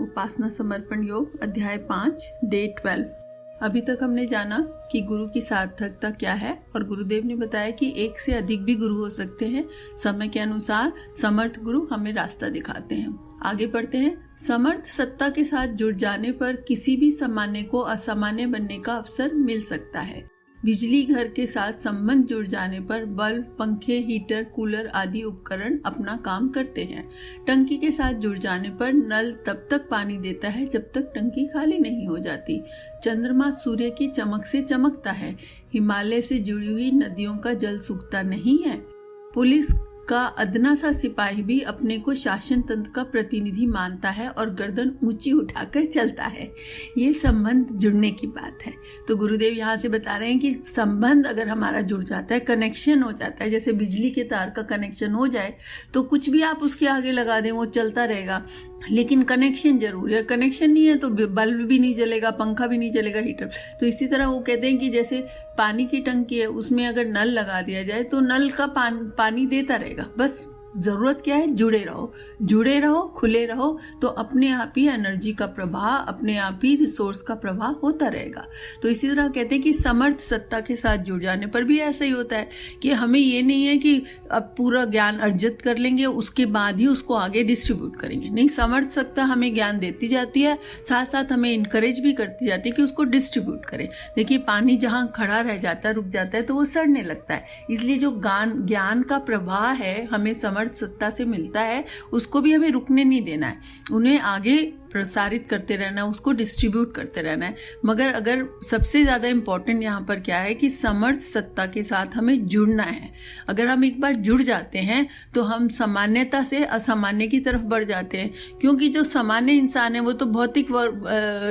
उपासना समर्पण योग अध्याय 5 डे 12। अभी तक हमने जाना कि गुरु की सार्थकता क्या है और गुरुदेव ने बताया कि एक से अधिक भी गुरु हो सकते हैं। समय के अनुसार समर्थ गुरु हमें रास्ता दिखाते हैं। आगे बढ़ते हैं। समर्थ सत्ता के साथ जुड़ जाने पर किसी भी सामान्य को असामान्य बनने का अवसर मिल सकता है। बिजली घर के साथ संबंध जुड़ जाने पर बल्ब, पंखे, हीटर, कूलर आदि उपकरण अपना काम करते हैं। टंकी के साथ जुड़ जाने पर नल तब तक पानी देता है जब तक टंकी खाली नहीं हो जाती। चंद्रमा सूर्य की चमक से चमकता है। हिमालय से जुड़ी हुई नदियों का जल सूखता नहीं है। पुलिस का अदना सा सिपाही भी अपने को शासन तंत्र का प्रतिनिधि मानता है और गर्दन ऊंची उठाकर चलता है। ये संबंध जुड़ने की बात है। तो गुरुदेव यहाँ से बता रहे हैं कि संबंध अगर हमारा जुड़ जाता है, कनेक्शन हो जाता है, जैसे बिजली के तार का कनेक्शन हो जाए तो कुछ भी आप उसके आगे लगा दें वो चलता रहेगा, लेकिन कनेक्शन जरूरी है। कनेक्शन नहीं है तो बल्ब भी नहीं जलेगा, पंखा भी नहीं चलेगा, हीटर। तो इसी तरह वो कहते हैं कि जैसे पानी की टंकी है, उसमें अगर नल लगा दिया जाए तो नल का पानी देता रहेगा। बस जरूरत क्या है, जुड़े रहो, खुले रहो, तो अपने आप ही एनर्जी का प्रवाह, अपने आप ही रिसोर्स का प्रवाह होता रहेगा। तो इसी तरह कहते हैं कि समर्थ सत्ता के साथ जुड़ जाने पर भी ऐसा ही होता है कि हमें ये नहीं है कि अब पूरा ज्ञान अर्जित कर लेंगे उसके बाद ही उसको आगे डिस्ट्रीब्यूट करेंगे। नहीं, समर्थ सत्ता हमें ज्ञान देती जाती है, साथ साथ हमें इनकरेज भी करती जाती है कि उसको डिस्ट्रीब्यूट करें। देखिए, पानी जहाँ खड़ा रह जाता है, रुक जाता है, तो वो सड़ने लगता है। इसलिए जो ज्ञान का प्रवाह है हमें सत्ता से मिलता है, उसको भी हमें रुकने नहीं देना है, उन्हें आगे प्रसारित करते रहना है, उसको डिस्ट्रीब्यूट करते रहना है। मगर अगर सबसे ज्यादा इंपॉर्टेंट यहाँ पर क्या है कि समर्थ सत्ता के साथ हमें जुड़ना है। अगर हम एक बार जुड़ जाते हैं तो हम सामान्यता से असामान्य की तरफ बढ़ जाते हैं, क्योंकि जो सामान्य इंसान है वो तो भौतिक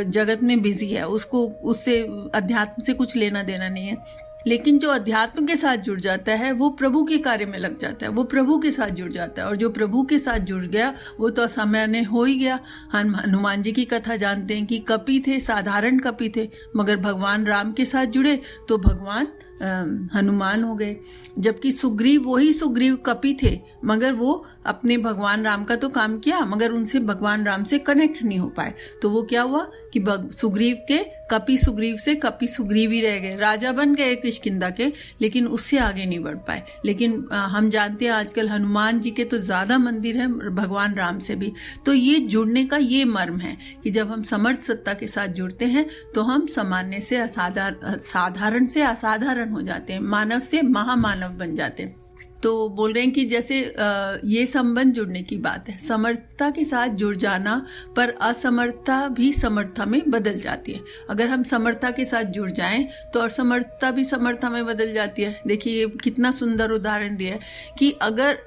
जगत में बिजी है, उसको उससे अध्यात्म से कुछ लेना देना नहीं है। लेकिन जो अध्यात्म के साथ जुड़ जाता है वो प्रभु के कार्य में लग जाता है, वो प्रभु के साथ जुड़ जाता है, और जो प्रभु के साथ जुड़ गया वो तो असामान्य हो ही गया। हनुमान जी की कथा जानते हैं कि कपि थे, साधारण कपि थे, मगर भगवान राम के साथ जुड़े तो भगवान हनुमान हो गए। जबकि वही सुग्रीव कपि थे, मगर वो अपने भगवान राम का तो काम किया, मगर उनसे भगवान राम से कनेक्ट नहीं हो पाए। तो वो क्या हुआ कि सुग्रीव के कपि सुग्रीव से कपि सुग्रीव ही रह गए, राजा बन गए किष्किंधा के, लेकिन उससे आगे नहीं बढ़ पाए। लेकिन हम जानते हैं आजकल हनुमान जी के तो ज्यादा मंदिर है भगवान राम से भी। तो ये जुड़ने का ये मर्म है कि जब हम समर्थ सत्ता के साथ जुड़ते हैं तो हम सामान्य से साधारण से असाधारण हो जाते हैं, मानव से महामानव बन जाते हैं। तो बोल रहे हैं कि जैसे ये संबंध जुड़ने की बात है। समर्थता के साथ जुड़ जाना पर असमर्थता भी समर्था में बदल जाती है। अगर हम समर्था के साथ जुड़ जाएं तो असमर्थता भी समर्था में बदल जाती है। देखिए, ये कितना सुंदर उदाहरण दिया है कि अगर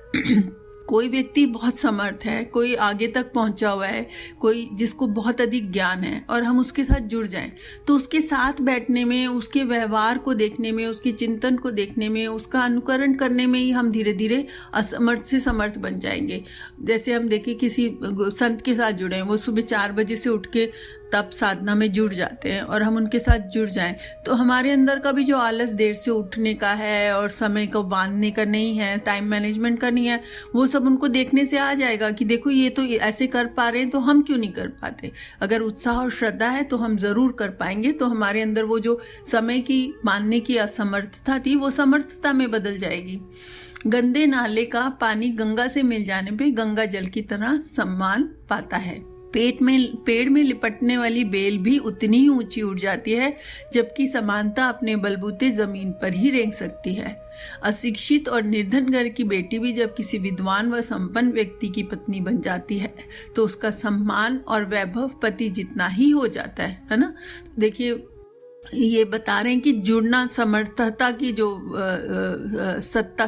कोई व्यक्ति बहुत समर्थ है, कोई आगे तक पहुंचा हुआ है, कोई जिसको बहुत अधिक ज्ञान है, और हम उसके साथ जुड़ जाएं तो उसके साथ बैठने में, उसके व्यवहार को देखने में, उसके चिंतन को देखने में, उसका अनुकरण करने में ही हम धीरे धीरे असमर्थ से समर्थ बन जाएंगे। जैसे हम देखें किसी संत के साथ जुड़े हैं, वो सुबह 4 बजे से उठ के तप साधना में जुड़ जाते हैं और हम उनके साथ जुड़ जाएं तो हमारे अंदर का भी जो आलस देर से उठने का है और समय को बांधने का नहीं है, टाइम मैनेजमेंट का नहीं है, वो सब उनको देखने से आ जाएगा कि देखो ये तो ऐसे कर पा रहे हैं तो हम क्यों नहीं कर पाते। अगर उत्साह और श्रद्धा है तो हम जरूर कर पाएंगे। तो हमारे अंदर वो जो समय की मानने की असमर्थता थी वो समर्थता में बदल जाएगी। गंदे नाले का पानी गंगा से मिल जाने पे गंगा जल की तरह सम्मान पाता है। पेड़ में लिपटने वाली बेल भी उतनी ही ऊंची उड़ जाती है, जबकि समानता अपने बलबूते जमीन पर ही रेंग सकती है। अशिक्षित और निर्धन घर की बेटी भी जब किसी विद्वान व संपन्न व्यक्ति की पत्नी बन जाती है तो उसका सम्मान और वैभव पति जितना ही हो जाता है ना। देखिए, ये बता रहे हैं कि जुड़ना, समर्थता की जो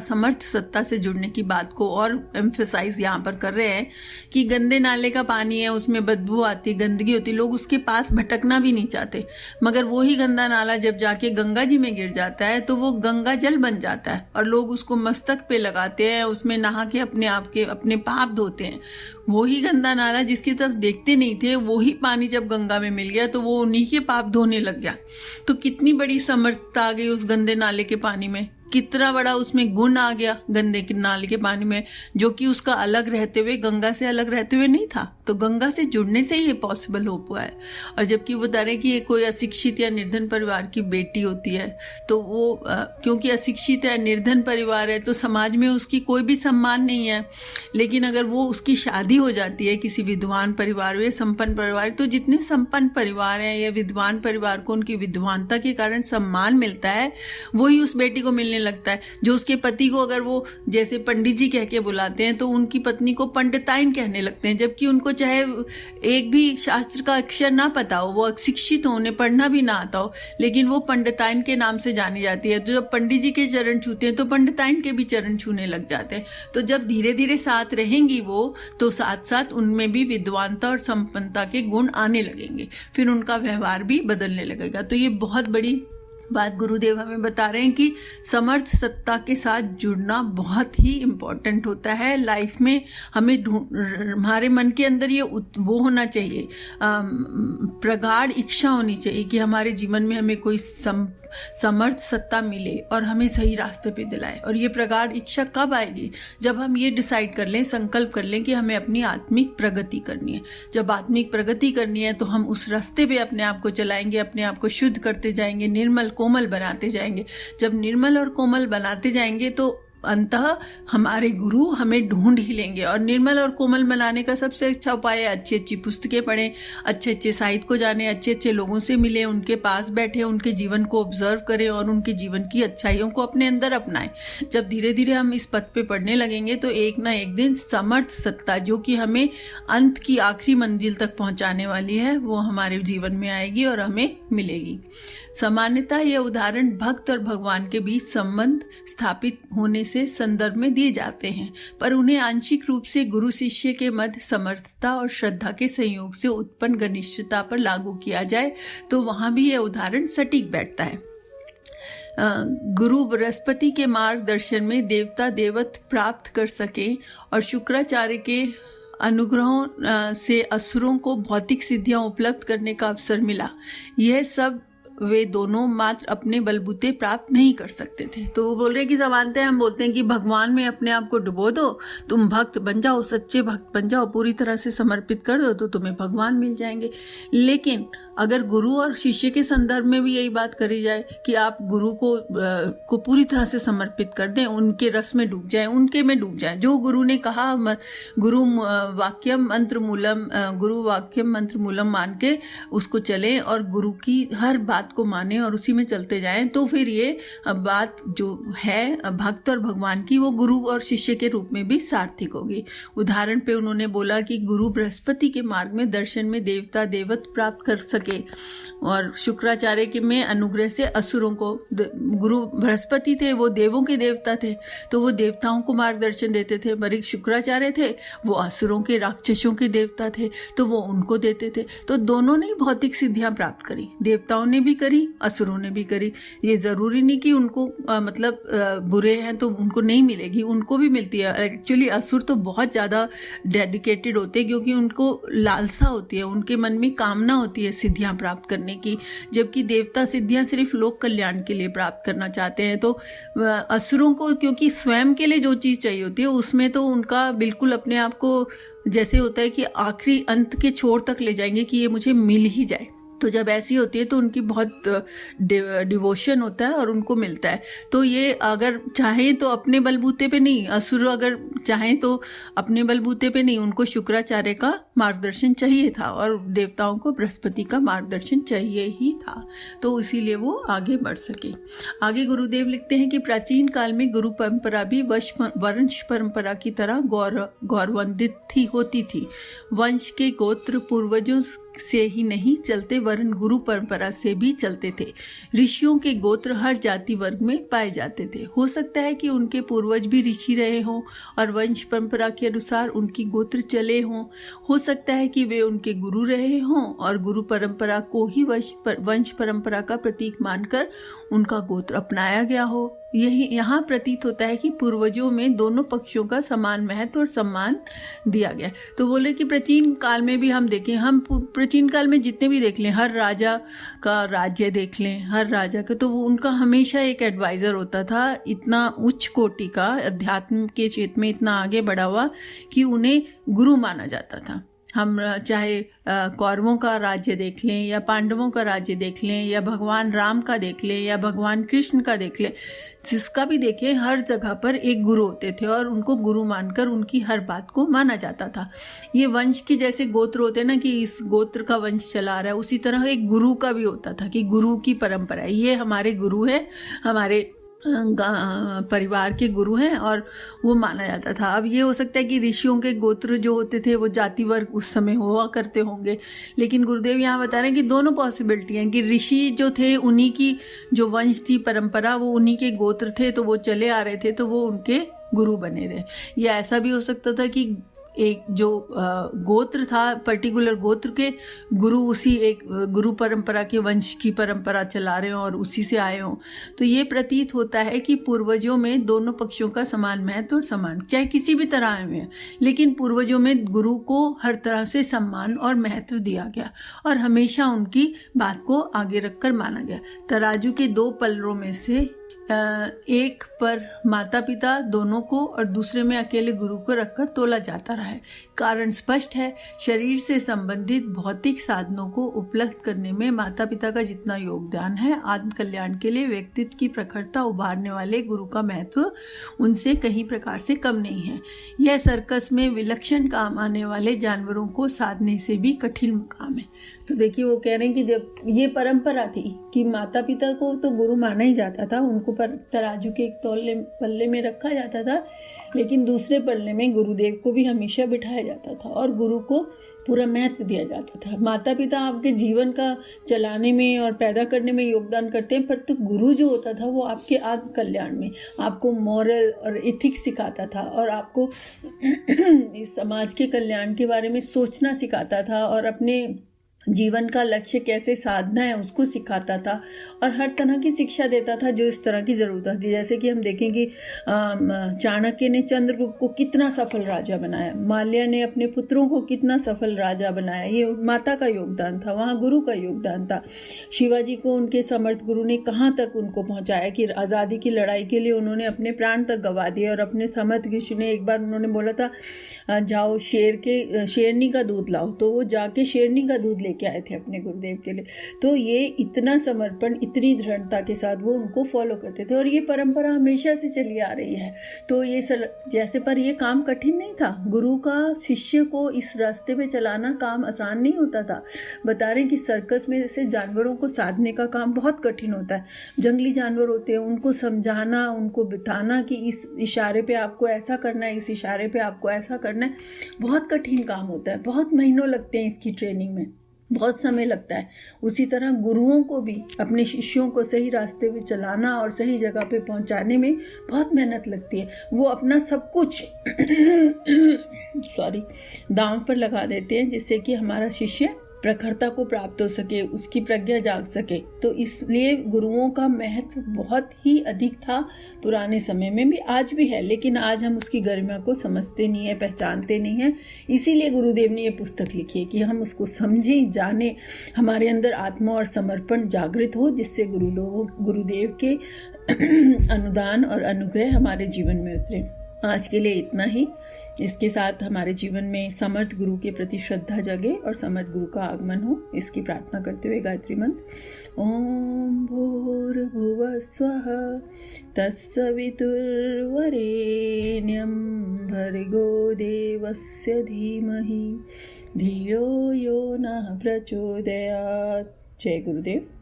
समर्थ सत्ता से जुड़ने की बात को और एम्फेसाइज यहाँ पर कर रहे हैं कि गंदे नाले का पानी है, उसमें बदबू आती, गंदगी होती, लोग उसके पास भटकना भी नहीं चाहते, मगर वो ही गंदा नाला जब जाके गंगा जी में गिर जाता है तो वो गंगा जल बन जाता है और लोग उसको मस्तक पे लगाते हैं, उसमें नहा के अपने पाप धोते हैं। वो ही गंदा नाला जिसकी तरफ देखते नहीं थे, वो ही पानी जब गंगा में मिल गया तो वो उन्हीं के पाप धोने लग गया। तो कितनी बड़ी समर्थता आ गई उस गंदे नाले के पानी में। कितना बड़ा उसमें गुण आ गया गंदे के नाले के पानी में, जो कि उसका अलग रहते हुए, गंगा से अलग रहते हुए नहीं था। तो गंगा से जुड़ने से ही ये पॉसिबल हो पाया है। और जबकि वो बता रहे कि ये कोई अशिक्षित या निर्धन परिवार की बेटी होती है, तो वो क्योंकि अशिक्षित या निर्धन परिवार है तो समाज में उसकी कोई भी सम्मान नहीं है। लेकिन अगर वो उसकी शादी हो जाती है किसी विद्वान परिवार या संपन्न परिवार, तो जितने संपन्न परिवार हैं या विद्वान परिवार को उनकी विद्वानता के कारण सम्मान मिलता है, वही उस बेटी को मिलने लगता है। जो उसके पति को अगर वो जैसे पंडित जी कह के बुलाते हैं तो उनकी पत्नी को पंडिताइन कहने लगते हैं, जबकि उनको चाहे एक भी शास्त्र का अक्षर ना पता हो, वो अशिक्षित हो, उन्हें पढ़ना भी ना आता हो, लेकिन वो पंडिताइन के नाम से जानी जाती है। तो जब पंडित जी के चरण छूते हैं तो पंडिताइन के भी चरण छूने लग जाते हैं। तो जब धीरे धीरे साथ रहेंगी वो, तो साथ साथ उनमें भी विद्वानता और संपन्नता के गुण आने लगेंगे, फिर उनका व्यवहार भी बदलने लगेगा। तो ये बहुत बड़ी बात गुरुदेव हमें बता रहे हैं कि समर्थ सत्ता के साथ जुड़ना बहुत ही इम्पोर्टेंट होता है लाइफ में। हमें हमारे मन के अंदर ये वो होना चाहिए, प्रगाढ़ इच्छा होनी चाहिए कि हमारे जीवन में हमें कोई समर्थ सत्ता मिले और हमें सही रास्ते पे दिलाए। और ये प्रगाढ़ इच्छा कब आएगी? जब हम ये डिसाइड कर लें, संकल्प कर लें कि हमें अपनी आत्मिक प्रगति करनी है। जब आत्मिक प्रगति करनी है तो हम उस रास्ते पे अपने आप को चलाएंगे, अपने आप को शुद्ध करते जाएंगे, निर्मल कोमल बनाते जाएंगे। जब निर्मल और कोमल बनाते जाएंगे तो अंततः हमारे गुरु हमें ढूंढ ही लेंगे। और निर्मल और कोमल बनाने का सबसे अच्छा उपाय है अच्छी अच्छी पुस्तकें पढ़ें, अच्छे अच्छे साहित्य को जानें, अच्छे अच्छे लोगों से मिलें, उनके पास बैठे, उनके जीवन को ऑब्जर्व करें और उनके जीवन की अच्छाइयों को अपने अंदर अपनाएं। जब धीरे धीरे हम इस पथ पे पढ़ने लगेंगे तो एक ना एक दिन समर्थ सत्ता, जो कि हमें अंत की आखिरी मंजिल तक पहुंचाने वाली है, वो हमारे जीवन में आएगी और हमें मिलेगी। सामान्यतः यह उदाहरण भक्त और भगवान के बीच संबंध स्थापित होने से संदर्भ में दिए जाते हैं, पर उन्हें आंशिक रूप से गुरु शिष्य के मध्य समर्थता और श्रद्धा के संयोग से उत्पन्न घनिष्ठता पर लागू किया जाए तो वहां भी यह उदाहरण सटीक बैठता है। गुरु बृहस्पति के मार्गदर्शन में देवता देवत्व प्राप्त कर सके और शुक्राचार्य के अनुग्रहों से असुरों को भौतिक सिद्धियां उपलब्ध करने का अवसर मिला। यह सब वे दोनों मात्र अपने बलबूते प्राप्त नहीं कर सकते थे। तो वो बोल रहे कि समानता हम बोलते हैं कि भगवान में अपने आप को डुबो दो, तुम भक्त बन जाओ, सच्चे भक्त बन जाओ, पूरी तरह से समर्पित कर दो तो तुम्हें भगवान मिल जाएंगे। लेकिन अगर गुरु और शिष्य के संदर्भ में भी यही बात करी जाए कि आप गुरु को पूरी तरह से समर्पित कर दें, उनके रस में डूब जाएं, उनके में डूब जाएं, जो गुरु ने कहा, गुरु वाक्यम मंत्र मूलम मान के उसको चलें और गुरु की हर बात को माने और उसी में चलते जाएं, तो फिर ये बात जो है भक्त और भगवान की, वो गुरु और शिष्य के रूप में भी सार्थक होगी। उदाहरण पे उन्होंने बोला कि गुरु बृहस्पति के मार्ग में दर्शन में देवता देवत्व प्राप्त कर सके और शुक्राचार्य के में अनुग्रह से असुरों को, गुरु बृहस्पति थे वो देवों के देवता थे तो वो देवताओं को मार्गदर्शन देते थे, पर शुक्राचार्य थे वो असुरों के राक्षसों के देवता थे तो वो उनको देते थे। तो दोनों ने भौतिक सिद्धियां प्राप्त करी, देवताओं ने भी करी, असुरों ने भी करी। ये जरूरी नहीं कि उनको बुरे हैं तो उनको नहीं मिलेगी, उनको भी मिलती है। एक्चुअली असुर तो बहुत ज्यादा डेडिकेटेड होते हैं क्योंकि उनको लालसा होती है, उनके मन में कामना होती है सिद्धियां प्राप्त करने की, जबकि देवता सिद्धियां सिर्फ लोक कल्याण के लिए प्राप्त करना चाहते हैं। तो असुरों को क्योंकि स्वयं के लिए जो चीज चाहिए होती है उसमें तो उनका बिल्कुल अपने आप को जैसे होता है कि आखिरी अंत के छोर तक ले जाएंगे कि ये मुझे मिल ही जाए। तो जब ऐसी होती है तो उनकी बहुत डिवोशन होता है और उनको मिलता है। तो ये अगर चाहें तो अपने बलबूते पे नहीं, असुर अगर चाहें तो अपने बलबूते पे नहीं, उनको शुक्राचार्य का मार्गदर्शन चाहिए था और देवताओं को बृहस्पति का मार्गदर्शन चाहिए ही था, तो इसीलिए वो आगे बढ़ सके। आगे गुरुदेव लिखते हैं कि प्राचीन काल में गुरु परंपरा भी वंश परंपरा की तरह गौरवान्वित होती थी। वंश के गोत्र पूर्वजों से ही नहीं चलते वरन गुरु परंपरा से भी चलते थे। ऋषियों के गोत्र हर जाति वर्ग में पाए जाते थे। हो सकता है कि उनके पूर्वज भी ऋषि रहे हों और वंश परंपरा के अनुसार उनकी गोत्र चले हों। हो सकता है कि वे उनके गुरु रहे हों और गुरु परंपरा को ही वंश परंपरा का प्रतीक मानकर उनका गोत्र अपनाया गया हो। यही यहाँ प्रतीत होता है कि पूर्वजों में दोनों पक्षों का समान महत्व और सम्मान दिया गया। तो बोले कि प्राचीन काल में भी हम देखें, हम प्राचीन काल में जितने भी देख लें, हर राजा का राज्य देख लें, हर राजा का, तो वो उनका हमेशा एक एडवाइज़र होता था, इतना उच्च कोटि का, अध्यात्म के क्षेत्र में इतना आगे बढ़ा हुआ कि उन्हें गुरु माना जाता था। हम चाहे कौरवों का राज्य देख लें या पांडवों का राज्य देख लें या भगवान राम का देख लें या भगवान कृष्ण का देख लें, जिसका भी देखें, हर जगह पर एक गुरु होते थे और उनको गुरु मानकर उनकी हर बात को माना जाता था। ये वंश के जैसे गोत्र होते हैं ना, कि इस गोत्र का वंश चला रहा है, उसी तरह एक गुरु का भी होता था कि गुरु की परंपरा है, ये हमारे गुरु है, हमारे परिवार के गुरु हैं और वो माना जाता था। अब ये हो सकता है कि ऋषियों के गोत्र जो होते थे वो जाति वर्ग उस समय हुआ करते होंगे, लेकिन गुरुदेव यहाँ बता रहे हैं कि दोनों पॉसिबिलिटी हैं, कि ऋषि जो थे उन्हीं की जो वंश थी, परंपरा, वो उन्हीं के गोत्र थे, तो वो चले आ रहे थे, तो वो उनके गुरु बने रहे। या ऐसा भी हो सकता था कि एक जो गोत्र था, पर्टिकुलर गोत्र के गुरु उसी एक गुरु परंपरा के वंश की परंपरा चला रहे हों और उसी से आए हों। तो ये प्रतीत होता है कि पूर्वजों में दोनों पक्षों का समान महत्व और समान, चाहे किसी भी तरह आए हुए हैं, लेकिन पूर्वजों में गुरु को हर तरह से सम्मान और महत्व दिया गया और हमेशा उनकी बात को आगे रखकर माना गया। तराजू के दो पल्लों में से एक पर माता पिता दोनों को और दूसरे में अकेले गुरु को रखकर तोला जाता रहा है। कारण स्पष्ट है, शरीर से संबंधित भौतिक साधनों को उपलब्ध करने में माता पिता का जितना योगदान है, आत्म कल्याण के लिए व्यक्तित्व की प्रखरता उभारने वाले गुरु का महत्व उनसे कहीं प्रकार से कम नहीं है। यह सर्कस में विलक्षण काम आने वाले जानवरों को साधने से भी कठिन काम है। तो देखिए, वो कह रहे हैं कि जब ये परंपरा थी कि माता पिता को तो गुरु माना ही जाता था, उनको पर तराजू के एक पल्ले में रखा जाता था, लेकिन दूसरे पल्ले में गुरुदेव को भी हमेशा बिठाया जाता था और गुरु को पूरा महत्व दिया जाता था। माता पिता आपके जीवन का चलाने में और पैदा करने में योगदान करते हैं, पर तो गुरु जो होता था वो आपके आत्म कल्याण में आपको मॉरल और एथिक्स सिखाता था और आपको इस समाज के कल्याण के बारे में सोचना सिखाता था और अपने जीवन का लक्ष्य कैसे साधना है उसको सिखाता था और हर तरह की शिक्षा देता था जो इस तरह की ज़रूरत थी। जैसे कि हम देखें कि चाणक्य ने चंद्रगुप्त को कितना सफल राजा बनाया, माल्या ने अपने पुत्रों को कितना सफल राजा बनाया, ये माता का योगदान था, वहाँ गुरु का योगदान था। शिवाजी को उनके समर्थ गुरु ने कहाँ तक उनको पहुँचाया कि आज़ादी की लड़ाई के लिए उन्होंने अपने प्राण तक गंवा दिए और अपने समर्थ ऋषि ने एक बार उन्होंने बोला था जाओ शेरनी का दूध लाओ, तो वो जाके शेरनी का दूध लेके आए थे अपने गुरुदेव के लिए। तो ये इतना समर्पण, इतनी दृढ़ता के साथ वो उनको फॉलो करते थे और ये परंपरा हमेशा से चली आ रही है। तो ये जैसे पर ये काम कठिन नहीं था, गुरु का शिष्य को इस रास्ते पे चलाना काम आसान नहीं होता था। बता रहे कि सर्कस में जैसे जानवरों को साधने का काम बहुत कठिन होता है। जंगली जानवर होते हैं, उनको समझाना, उनको बिठाना कि इस इशारे पे आपको ऐसा करना है, इस इशारे पे आपको ऐसा करना है, बहुत कठिन काम होता है। बहुत महीनों लगते हैं इसकी ट्रेनिंग में, बहुत समय लगता है। उसी तरह गुरुओं को भी अपने शिष्यों को सही रास्ते पे चलाना और सही जगह पे पहुंचाने में बहुत मेहनत लगती है। वो अपना सब कुछ दांव पर लगा देते हैं जिससे कि हमारा शिष्य प्रखरता को प्राप्त हो सके, उसकी प्रज्ञा जाग सके। तो इसलिए गुरुओं का महत्व बहुत ही अधिक था पुराने समय में भी, आज भी है, लेकिन आज हम उसकी गरिमा को समझते नहीं है, पहचानते नहीं है। इसीलिए गुरुदेव ने ये पुस्तक लिखी है कि हम उसको समझें, जाने, हमारे अंदर आत्मा और समर्पण जागृत हो, जिससे गुरुदेव के अनुदान और अनुग्रह हमारे जीवन में उतरे। आज के लिए इतना ही। इसके साथ हमारे जीवन में समर्थ गुरु के प्रति श्रद्धा जगे और समर्थ गुरु का आगमन हो, इसकी प्रार्थना करते हुए गायत्री मंत्र ओम भूर्भुवः स्वः तत्सवितुर्वरेण्यं भर्गो देवस्य धीमहि धियो यो नः प्रचोदयात्। जय गुरुदेव।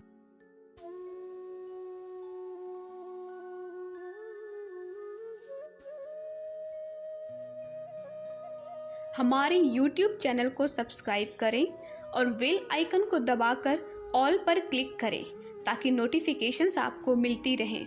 हमारे YouTube चैनल को सब्सक्राइब करें और बेल आइकन को दबाकर ऑल पर क्लिक करें ताकि नोटिफिकेशंस आपको मिलती रहें।